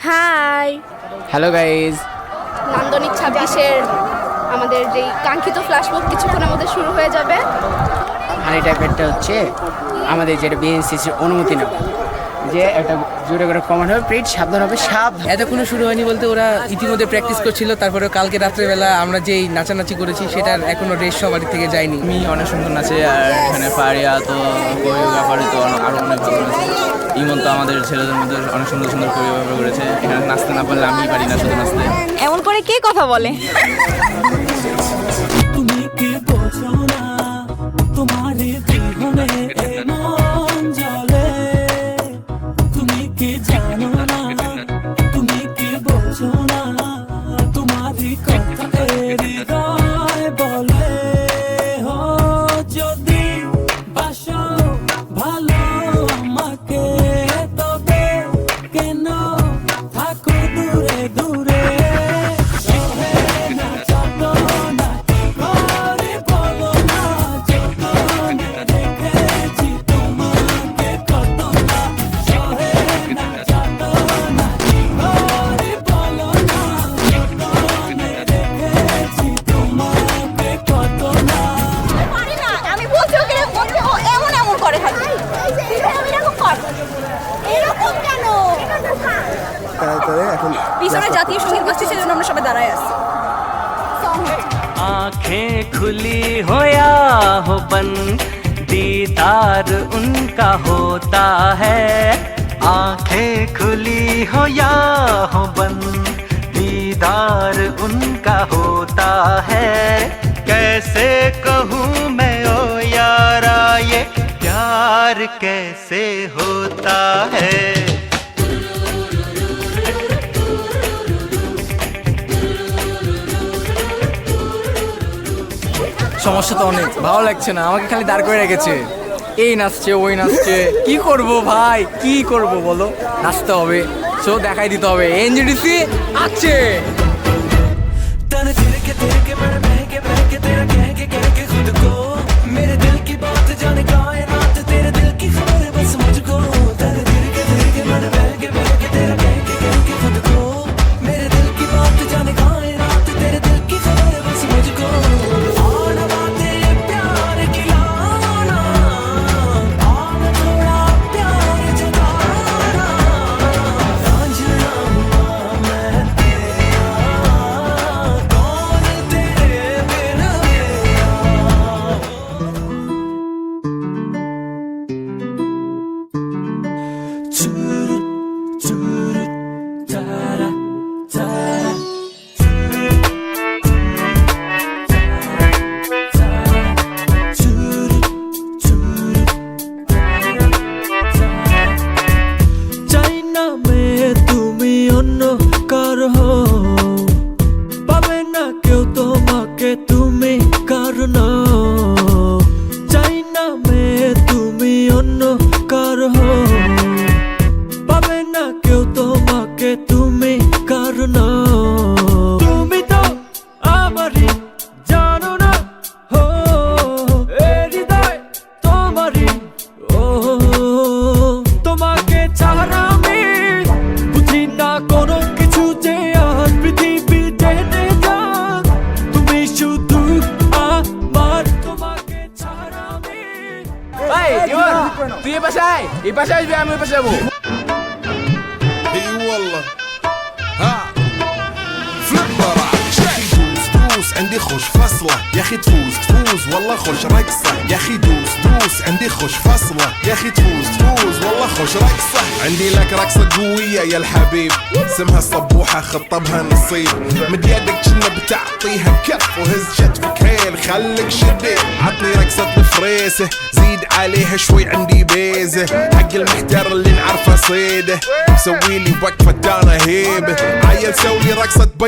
Hi hello guys, নান্দনিক 26-এর আমাদের যেই কাঙ্ক্ষিত ফ্ল্যাশমব কিছুক্ষণের মধ্যে শুরু হয়ে যাবে। হানি টাইপেরটা হচ্ছে আমাদের যেটা বিএনসিসির অনুমতি নেব, যে একটা জোরে করে কমান্ড হবে, প্রিট সাবধান হবে, এতক্ষণ শুরু হয়নি বলতে ওরা ইতিমধ্যে প্র্যাকটিস করছিল। তারপরে কালকে রাত্রেবেলা আমরা যেই নাচানাচি করেছি সেটার এখনো রেস সবারই থেকে যায়নি। আমি অনেক সুন্দর নাচে, আর এখানে ফারিয়া তো কোরিওগ্রাফারে তো আরও অনেক ভালো নাচে। ইমন তো আমাদের ছেলেদের মধ্যে অনেক সুন্দর সুন্দর কোরিওগ্রাফার করেছে। এখানে নাচতে না পারলে আমি পারি না শুধু নাচতে। এমন করে কে কথা বলে? তুমি কি বোঝো না তোমার বিহনে মন জ্বলে, তুমি কি জানো না, তুমি কি বোঝো না তোমারই কথা হৃদয় বলে। হো যদি বাসো ভালো আমাকে, তবে কেন থাকো দূরে দূরে। পিছনে জাতীয় সঙ্গীত বাজছে, সেজন্য আমরা সবাই দাঁড়ায় আছি। आँखें खुली हो या हो बंद, दीदार उनका होता है। आँखें खुली हो या हो बंद, दीदार उनका होता है। कैसे कहूँ मैं ओ यारा, ये प्यार कैसे होता है। সমস্যা তো অনেক, ভালো লাগছে না, আমাকে খালি দাঁড় করে রেখেছে। এই নাচছে ওই নাচছে, কি করব ভাই, কি করব বলো, নাচতে হবে, সো দেখাই দিতে হবে। এনজিডিসি আছে। मेरे दिल की बात जाने कायनात, तेरे दिल की खबर बस मुझको। तेरे दिल के मन बह के तेरा कह के खुद को। मेरे दिल की बात जाने कायनात, तेरे दिल की खबर बस मुझको। आना बातें प्यार की लाना, आना थोड़ा प्यार जताना। रांझना हुआ मैं तेरा, कौन तेरे बिना मेरा। Churut, churut, tara, tara. Churut, churut, tara, tara. চাই না মেয়ে তুমি অন্য কার হো, পাবে না কেউ তোমাকে তুমি কারণ। চাই না মেয়ে তুমি অন্য কার হো, পাবে না কেউ তোমাকে তুমি কারণ। তুমি তো আমারই জানো না, হো এ হৃদয় তোমারই। ও তোমাকে ছাড়া আমি বুঝি না কোনো কিছু, যে আর পৃথিবী জেনে যাক তুমি শুধু আমার। তোমাকে ছাড়া আমি ভাই ইমন, তুই এই পাশে আয়, এই পাশে আসবি, আমি ওই পাশে যাবো। اي والله ها فليب راح يا اخي دوس دوس عندي خوش فصله، يا اخي تفوز تفوز والله خوش رقصه. يا اخي دوس دوس عندي خوش فصله، يا اخي تفوز تفوز والله خوش رقصه. عندي لك رقصه قويه يا الحبيب، اسمها الصبوحه خطبها نصيب. مد يدك كنا بتعطيها كف، وهز كتفك هيل خليك شديد. عطني رقصه الفريسه، زيد عليها شوي عندي بيزه. حق المحتار اللي نعرفه صيده، سوي لي وقفه دانا هيبه. عيل سوي لي رقصه